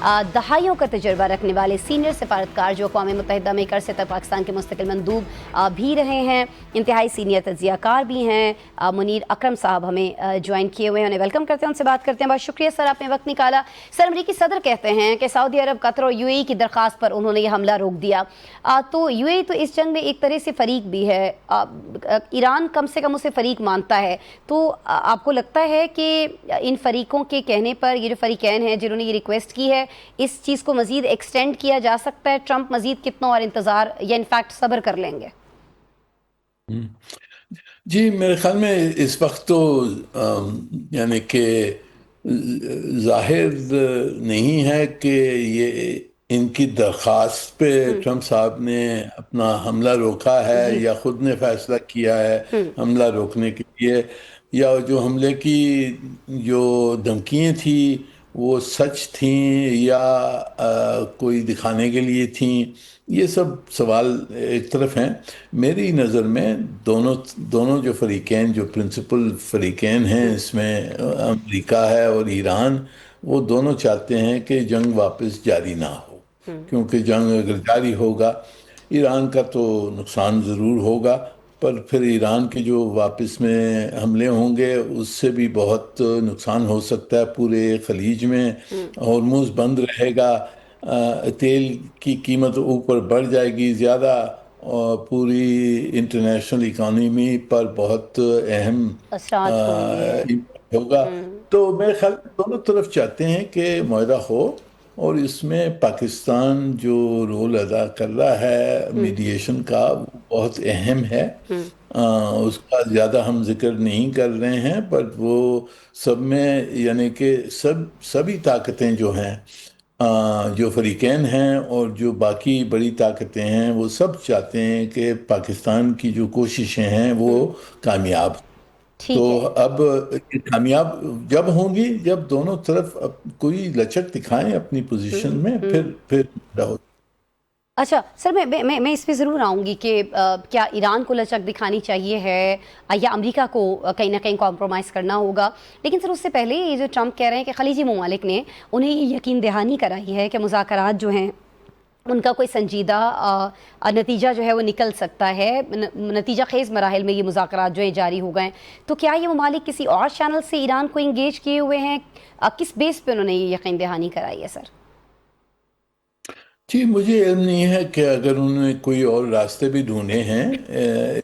दहाइयों का तजुर्बा रखने वाले सीनियर सफारतकार जो अक़वाम मुत्तहिदा में कर से तक पाकिस्तान के मुस्तकिल मंदूब भी रहे हैं, इंतहाई सीनियर तज्ज़ियाकार भी हैं। मुनीर अकरम साहब हमें ज्वाइन किए हुए हैं, उन्हें वेलकम करते हैं, उनसे बात करते हैं। बहुत शुक्रिया सर, आपने वक्त निकाला। सर, अमरीकी सदर कहते हैं कि सऊदी अरब, कतर और यूएई की दरख्वास्त पर उन्होंने यह हमला रोक दिया। तो यूएई तो इस जंग में एक तरह से फ़रीक भी है, ईरान कम से कम उसे फ़रीक मानता है। तो आपको लगता है कि इन फ़रीकों के कहने पर ये जो फ़रीक़ैन हैं जिन्होंने ये रिक्वेस्ट की है, इस चीज़ को मज़ीद एक्सटेंड किया जा सकता है? ट्रंप मज़ीद कितना और इंतज़ार या इनफैक्ट सब्र कर लेंगे? जी, मेरे ख्याल में इस वक्त तो यानी कि जाहिर नहीं है कि ये इनकी दरख्वास्त पे ट्रंप साहब ने अपना हमला रोका है जी। या खुद ने फैसला किया है हमला रोकने के लिए, या जो हमले की जो धमकियाँ थी वो सच थी या कोई दिखाने के लिए थी। ये सब सवाल एक तरफ हैं। मेरी नज़र में दोनों दोनों जो फरीकैन, जो प्रिंसिपल फरीकैन हैं इसमें, अमेरिका है और ईरान, वो दोनों चाहते हैं कि जंग वापस जारी ना हो, क्योंकि जंग अगर जारी होगा ईरान का तो नुकसान ज़रूर होगा, पर फिर ईरान के जो वापस में हमले होंगे उससे भी बहुत नुकसान हो सकता है पूरे खलीज में। हॉर्मुज़ बंद रहेगा, तेल की कीमत ऊपर बढ़ जाएगी ज़्यादा, और पूरी इंटरनेशनल इकॉनमी पर बहुत अहम असरात होंगे। इम्पैक्ट होगा। तो मेरे ख्याल में दोनों तरफ चाहते हैं कि मुआहदा हो, और इसमें पाकिस्तान जो रोल अदा कर रहा है मीडिएशन का वो बहुत अहम है। उसका ज़्यादा हम जिक्र नहीं कर रहे हैं, पर वो सब में यानी कि सभी ताकतें जो हैं, जो फरीकैन हैं और जो बाकी बड़ी ताकतें हैं, वो सब चाहते हैं कि पाकिस्तान की जो कोशिशें हैं वो कामयाब। तो ठीक है। अब ये कामयाब जब होंगी जब दोनों तरफ कोई लचक दिखाएं अपनी पोजीशन में, फिर रहो। अच्छा सर, मैं इस पे ज़रूर आऊँगी कि क्या ईरान को लचक दिखानी चाहिए है या अमेरिका को कहीं ना कहीं कॉम्प्रोमाइज़ करना होगा। लेकिन सर, उससे पहले ये जो ट्रंप कह रहे हैं कि खलीजी ममालिक ने उन्हें ये यकीन दहानी कराई है कि मुज़ाकरात जो हैं उनका कोई संजीदा नतीजा जो है वो निकल सकता है, नतीजा खेज़ मराहिल में ये मुज़ाकरात जो है जारी हो गए। तो क्या ये ममालिक किसी और चैनल से ईरान को इंगेज किए हुए हैं? किस बेस पे उन्होंने ये यकीन दहानी कराई है सर? जी, मुझे इल्म नहीं है कि अगर उन्होंने कोई और रास्ते भी ढूंढे हैं।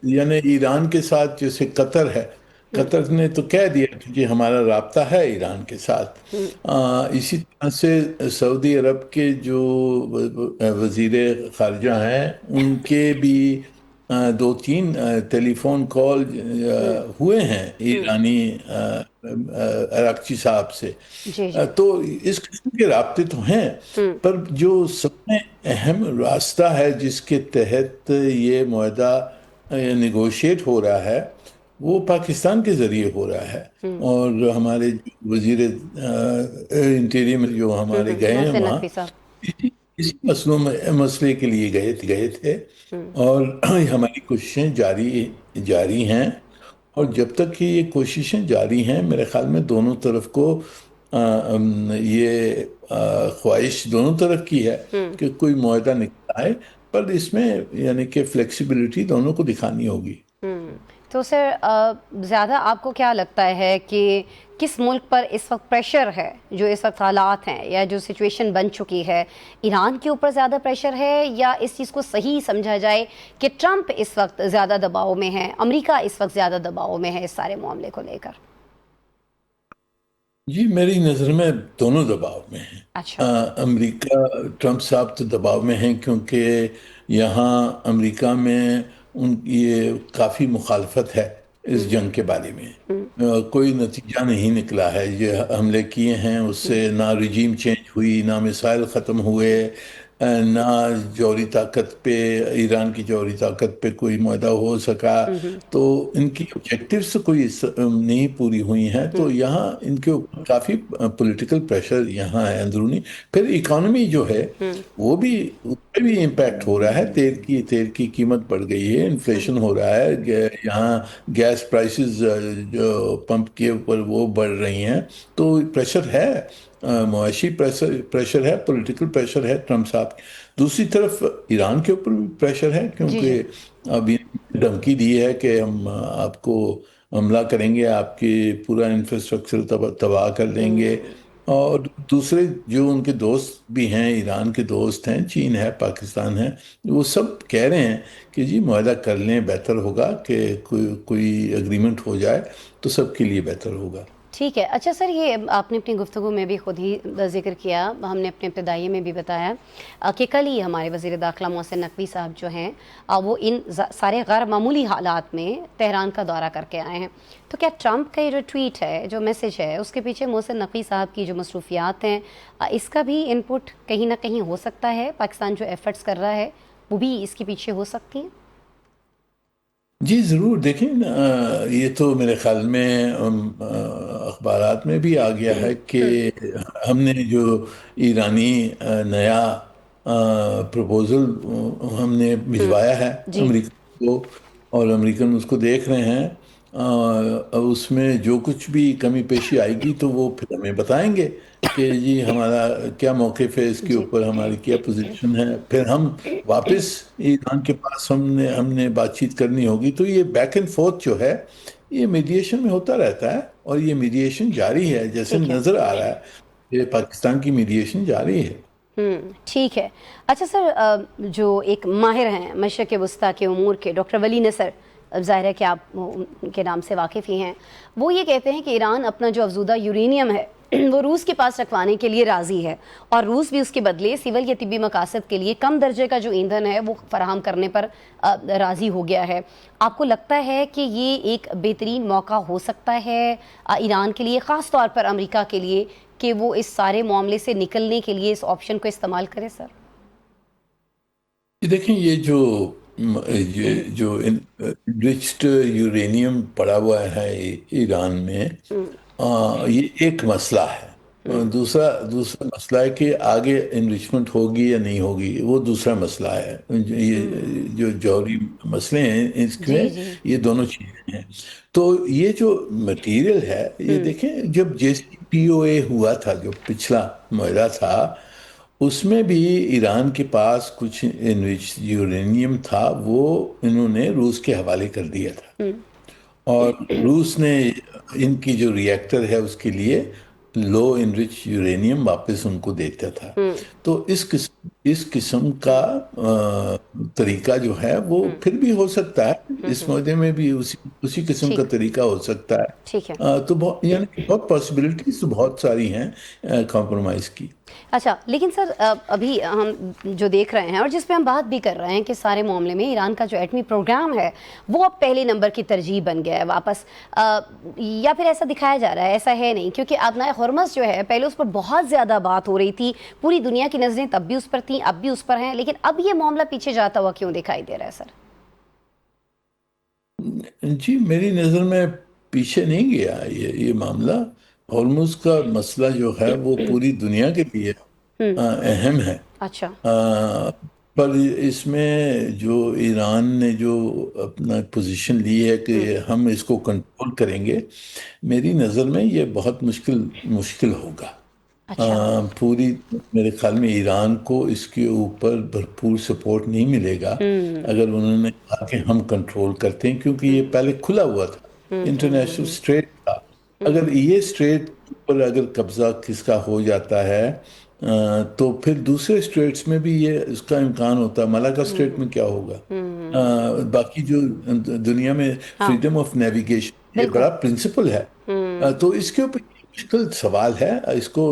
यानी ईरान के साथ जैसे कतर है, कतर ने तो कह दिया कि जी हमारा राब्ता है ईरान के साथ। इसी तरह से सऊदी अरब के जो वजीर खारजा हैं उनके भी दो तीन टेलीफोन कॉल हुए हैं ईरानी अरागची साहब से। जी जी। तो इस किस्म के रास्ते तो हैं, पर जो सबसे अहम रास्ता है जिसके तहत ये मुआहदा निगोशिएट हो रहा है वो पाकिस्तान के ज़रिए हो रहा है। और हमारे वजीर इंटीरियम जो हमारे गए हैं मोहसिन वहाँ नकवी साहब। इसी मसले के लिए गए थे। और हमारी कोशिशें जारी जारी हैं, और जब तक कि ये कोशिशें जारी हैं मेरे ख्याल में दोनों तरफ को ये ख्वाहिश दोनों तरफ की है कि कोई मुआहदा निकल आए, पर इसमें यानी कि फ्लेक्सिबिलिटी दोनों को दिखानी होगी। तो सर, ज़्यादा आपको क्या लगता है कि किस मुल्क पर इस वक्त प्रेशर है, जो इस वक्त हालात हैं या जो सिचुएशन बन चुकी है, ईरान के ऊपर ज़्यादा प्रेशर है, या इस चीज़ को सही समझा जाए कि ट्रंप इस वक्त ज़्यादा दबाव में है, अमेरिका इस वक्त ज़्यादा दबाव में है इस सारे मामले को लेकर? जी, मेरी नज़र में दोनों दबाव में हैं। अच्छा। अमेरिका, ट्रंप साहब तो दबाव में हैं क्योंकि यहाँ अमेरिका में उन ये काफ़ी मुखालफत है इस जंग के बारे में। कोई नतीजा नहीं निकला है। ये हमले किए हैं उससे ना रिजीम चेंज हुई, ना मिसाइल ख़त्म हुए, ना जौहरी ताकत पे, ईरान की जौहरी ताकत पे कोई मुआहदा हो सका। तो इनकी ऑब्जेक्टिव्स कोई नहीं पूरी हुई हैं, तो यहाँ इनके ऊपर काफ़ी पॉलिटिकल प्रेशर यहाँ है अंदरूनी। फिर इकोनॉमी जो है वो भी, उस पे भी इम्पैक्ट हो रहा है। तेल की कीमत बढ़ गई है, इन्फ्लेशन हो रहा है, यहाँ गैस प्राइसेस जो पंप के ऊपर वो बढ़ रही हैं, तो प्रेशर है। मुआशी प्रेशर है, पॉलिटिकल प्रेशर है ट्रम्प साहब की। दूसरी तरफ ईरान के ऊपर भी प्रेशर है, जी क्योंकि जी। अभी धमकी दी है कि हम आपको हमला करेंगे, आपके पूरा इंफ्रास्ट्रक्चर तबाह कर देंगे। और दूसरे जो उनके दोस्त भी हैं, ईरान के दोस्त हैं, चीन है, पाकिस्तान है, वो सब कह रहे हैं कि जी मुआहदा कर लें, बेहतर होगा कि कोई कोई एग्रीमेंट हो जाए तो सबके लिए बेहतर होगा। ठीक है। अच्छा सर, ये आपने अपनी गुफ्तगू में भी खुद ही जिक्र किया, हमने अपने इब्तदाई में भी बताया कि कल ही हमारे वज़ीर दाखिला मोहसिन नकवी साहब जो हैं वो इन सारे गैर मामूली हालात में तेहरान का दौरा करके आए हैं। तो क्या ट्रंप का ये जो ट्वीट है, जो मैसेज है, उसके पीछे मोहसिन नकवी साहब की जो मसरूफियात हैं, इसका भी इनपुट कहीं ना कहीं हो सकता है? पाकिस्तान जो एफ़र्ट्स कर रहा है वो भी इसके पीछे हो सकती हैं? जी ज़रूर, देखें ना, ये तो मेरे ख्याल में अखबारात में भी आ गया है कि हमने जो ईरानी नया प्रपोज़ल हमने भिजवाया है जी। अमेरिका को, और अमेरिकन उसको देख रहे हैं। उसमें जो कुछ भी कमी पेशी आएगी तो वो फिर हमें बताएंगे कि जी हमारा क्या मौक़िफ़ है इसके जी। ऊपर, हमारी क्या पोजीशन है। फिर हम वापस ईरान के पास हमने हमने बातचीत करनी होगी। तो ये बैक एंड फोर्थ जो है, ये मीडिएशन में होता रहता है, और ये मीडिएशन जारी है, जैसे ठीक है। नज़र आ रहा है ये पाकिस्तान की मीडिएशन जारी है। ठीक है। अच्छा सर, जो एक माहिर हैं मशरक़ वस्ता के उमूर के डॉक्टर वली नसर, अब ज़ाहिर है कि आप उनके नाम से वाकिफ़ ही हैं, वो ये कहते हैं कि ईरान अपना जो अफज़ूदा यूरेनियम है वो रूस के पास रखवाने के लिए राज़ी है, और रूस भी उसके बदले सिविल या तिब्बी मकासद के लिए कम दर्जे का जो ईंधन है वो फराहम करने पर राज़ी हो गया है। आपको लगता है कि ये एक बेहतरीन मौका हो सकता है ईरान के लिए, ख़ास तौर पर अमेरिका के लिए, कि वो इस सारे मामले से निकलने के लिए इस ऑप्शन को इस्तेमाल करे सर? ये देखें, ये जो इनरिच्ड यूरेनियम पड़ा हुआ है ईरान में, ये एक मसला है। दूसरा दूसरा मसला है कि आगे इनरिचमेंट होगी या नहीं होगी, वो दूसरा मसला है। ये जो जौहरी मसले हैं जी इसमें, जी। ये दोनों चीज़ें हैं। तो ये जो मटेरियल है, ये देखें, जब JCPOA हुआ था, जो पिछला माहदा था, उसमें भी ईरान के पास कुछ इनरिच यूरेनियम था, वो इन्होंने रूस के हवाले कर दिया था। और रूस ने इनकी जो रिएक्टर है उसके लिए लो इनरिच यूरेनियम वापस उनको देता था। तो इस किस्म का तरीका जो है वो फिर भी हो सकता है, इस मुद्दे में भी उसी उसी किस्म का ठीक। तरीका हो सकता है। ठीक है। तो बहुत, यानी कि बहुत पॉसिबिलिटीज तो बहुत सारी हैं कॉम्प्रोमाइज़ की। अच्छा, लेकिन सर अभी हम जो देख रहे हैं और जिस पे हम बात भी कर रहे हैं कि सारे मामले में ईरान का जो एटमी प्रोग्राम है वो अब पहले नंबर की तरजीह बन गया है वापस, या फिर ऐसा दिखाया जा रहा है? ऐसा है नहीं, क्योंकि आबनाए हरमज़ जो है पहले उस पर बहुत ज़्यादा बात हो रही थी, पूरी दुनिया की नज़रें तब भी उस पर थी, अब भी उस पर हैं, लेकिन अब ये मामला पीछे जाता हुआ क्यों दिखाई दे रहा है सर? जी, मेरी नज़र में पीछे नहीं गया ये मामला। हॉर्मुज़ का मसला जो है वो पूरी दुनिया के लिए अहम है। अच्छा। पर इसमें जो ईरान ने जो अपना पोजीशन ली है कि हम इसको कंट्रोल करेंगे, मेरी नज़र में ये बहुत मुश्किल मुश्किल होगा। अच्छा। पूरी, मेरे ख्याल में ईरान को इसके ऊपर भरपूर सपोर्ट नहीं मिलेगा अगर उन्होंने कहा कि हम कंट्रोल करते हैं, क्योंकि ये पहले खुला हुआ था, इंटरनेशनल स्ट्रेट था। अगर ये स्ट्रेट पर अगर कब्जा किसका हो जाता है, तो फिर दूसरे स्टेट्स में भी ये इसका इम्कान होता है। मलाका स्टेट में क्या होगा? बाकी जो दुनिया में हाँ। फ्रीडम ऑफ नेविगेशन, ये बिल्कुल। बड़ा प्रिंसिपल है। तो इसके ऊपर मुश्किल सवाल है, इसको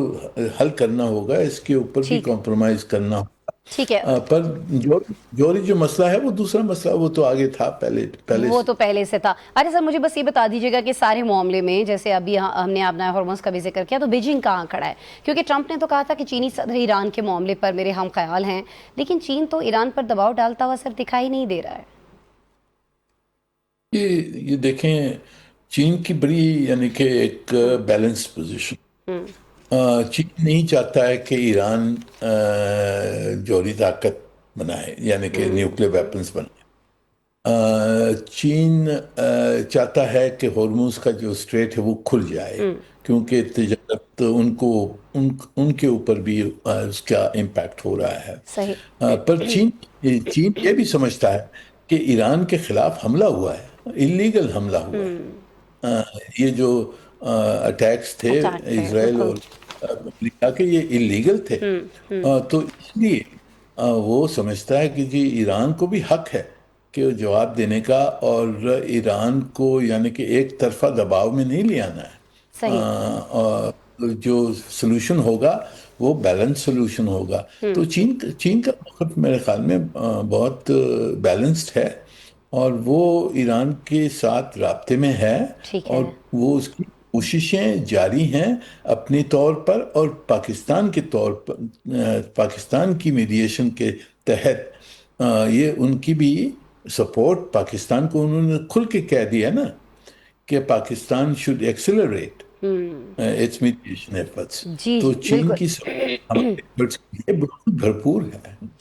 हल करना होगा, इसके ऊपर भी ठीक। कॉम्प्रोमाइज करना होगा। ठीक है। पर जौहरी जो मसला है वो दूसरा मसला, वो तो आगे था, पहले वो से। तो पहले से था। अरे सर, मुझे बस ये बता दीजिएगा कि सारे मामले में, जैसे अभी हमने आबनाए हॉर्मोन्स का भी जिक्र किया, तो बीजिंग कहाँ खड़ा है? क्योंकि ट्रंप ने तो कहा था कि चीनी सदर ईरान के मामले पर मेरे हम ख्याल हैं, लेकिन चीन तो ईरान पर दबाव डालता हुआ सर दिखाई नहीं दे रहा है। ये ये देखें, चीन की बड़ी, यानी कि एक बैलेंस्ड पोजीशन। चीन नहीं चाहता है कि ईरान जौहरी ताकत बनाए, यानी कि न्यूक्लियर वेपन्स बनाए। चीन चाहता है कि हॉर्मूज का जो स्ट्रेट है वो खुल जाए, क्योंकि तिजारत उनके ऊपर भी उसका इम्पैक्ट हो रहा है। सही। पर चीन चीन ये भी समझता है कि ईरान के खिलाफ हमला हुआ है, इलीगल हमला हुआ है। अ, ये जो अटैक्स थे अटैक थे इसराइल बिल्कुल। और अमेरिका के, ये इलीगल थे। तो इसलिए वो समझता है कि जी ईरान को भी हक है कि वो जवाब देने का, और ईरान को यानी कि एक तरफा दबाव में नहीं ले आना है। सही। और जो सोल्यूशन होगा वो बैलेंस सोल्यूशन होगा। तो चीन का मौक़िफ़ मेरे ख्याल में बहुत बैलेंस्ड है, और वो ईरान के साथ राब्ते में है, ठीक और है। वो उसकी कोशिशें जारी हैं अपने तौर पर, और पाकिस्तान के तौर पर पाकिस्तान की मीडिएशन के तहत ये उनकी भी सपोर्ट, पाकिस्तान को उन्होंने खुल के कह दिया ना कि Pakistan should accelerate its mediation efforts. जी तो जी चीन बिल्कुल। की support हमारे efforts के लिए बिल्कुल भरपूर है।